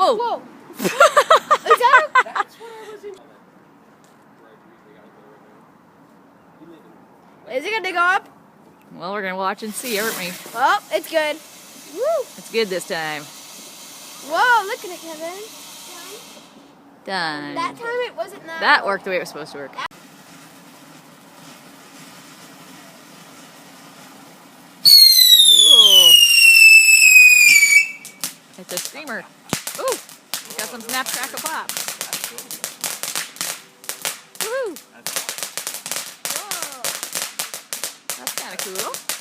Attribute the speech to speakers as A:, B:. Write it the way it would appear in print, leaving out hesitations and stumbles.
A: Whoa.
B: Whoa. Is that
C: That's what I was in.
B: Is it gonna go up?
A: Well, we're gonna watch and see, aren't we?
B: Oh, it's good. Woo!
A: It's good this time.
B: Whoa, look at it, Kevin.
A: Done.
B: That time it wasn't that.
A: That worked the way it was supposed to work. Ooh. It's a streamer. Ooh. Got some snap, crackle, pop. Woohoo.
B: Whoa.
A: That's kind of cool.